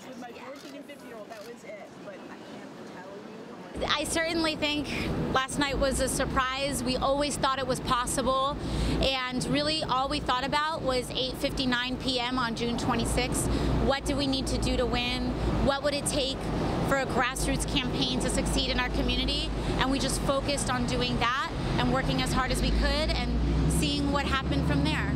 With my 14 and 15-year-old, that was it. But I can't tell you. I certainly think last night was a surprise. We always thought it was possible, and really all we thought about was 8:59 p.m. on June 26th. What do we need to do to win? What would it take for a grassroots campaign to succeed in our community? And we just focused on doing that and working as hard as we could and seeing what happened from there.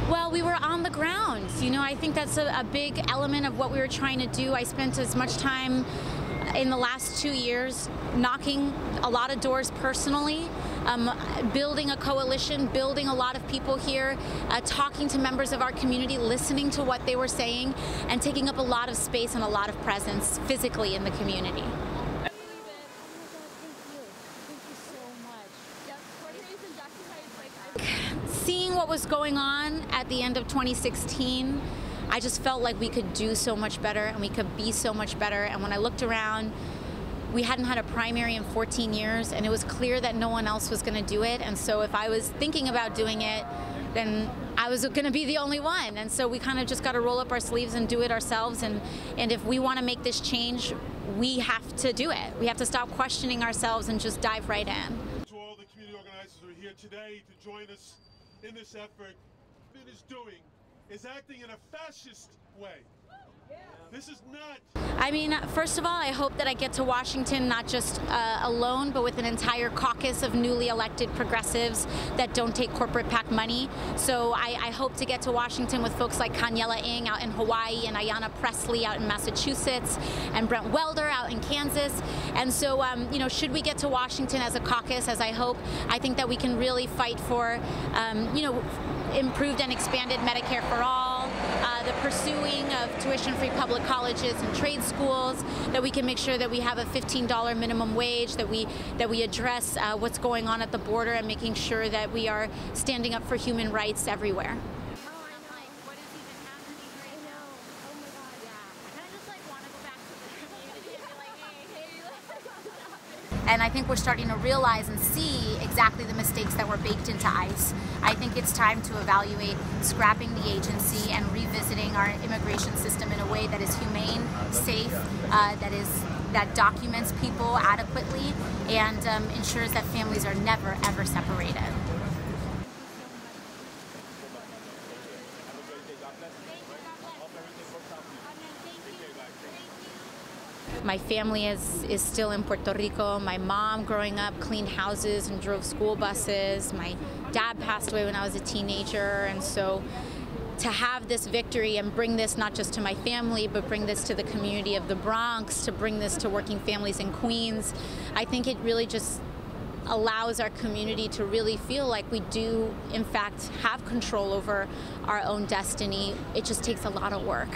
Well, we were on the ground. You know, I think that's a big element of what we were trying to do. I spent as much time in the last 2 years knocking a lot of doors personally, building a coalition, building a lot of people here, talking to members of our community, listening to what they were saying, and taking up a lot of space and a lot of presence physically in the community. Seeing what was going on at the end of 2016, I just felt like we could do so much better and we could be so much better. And when I looked around, we hadn't had a primary in 14 years, and it was clear that no one else was going to do it. And so if I was thinking about doing it, then I was going to be the only one. And so we kind of just got to roll up our sleeves and do it ourselves. And if we want to make this change, we have to do it. We have to stop questioning ourselves and just dive right in. To all the community organizers who are here today to join us in this effort, what it is doing is acting in a fascist way. This is not. I mean, first of all, I hope that I get to Washington not just alone, but with an entire caucus of newly elected progressives that don't take corporate PAC money. So I hope to get to Washington with folks like Kanyela Ng out in Hawaii, and Ayanna Pressley out in Massachusetts, and Brent Welder out in Kansas. And so, you know, should we get to Washington as a caucus, as I hope, I think that we can really fight for, you know, improved and expanded Medicare for all, the pursuing of tuition-free public colleges and trade schools, that we can make sure that we have a $15 minimum wage, that we address what's going on at the border, and making sure that we are standing up for human rights everywhere. And I think we're starting to realize and see exactly the mistakes that were baked into ICE. I think it's time to evaluate scrapping the agency and revisiting our immigration system in a way that is humane, safe, that documents people adequately, and ensures that families are never, ever separated. My family is still in Puerto Rico. My mom, growing up, cleaned houses and drove school buses. My dad passed away when I was a teenager, and so to have this victory and bring this not just to my family, but bring this to the community of the Bronx, to bring this to working families in Queens, I think it really just allows our community to really feel like we do, in fact, have control over our own destiny. It just takes a lot of work.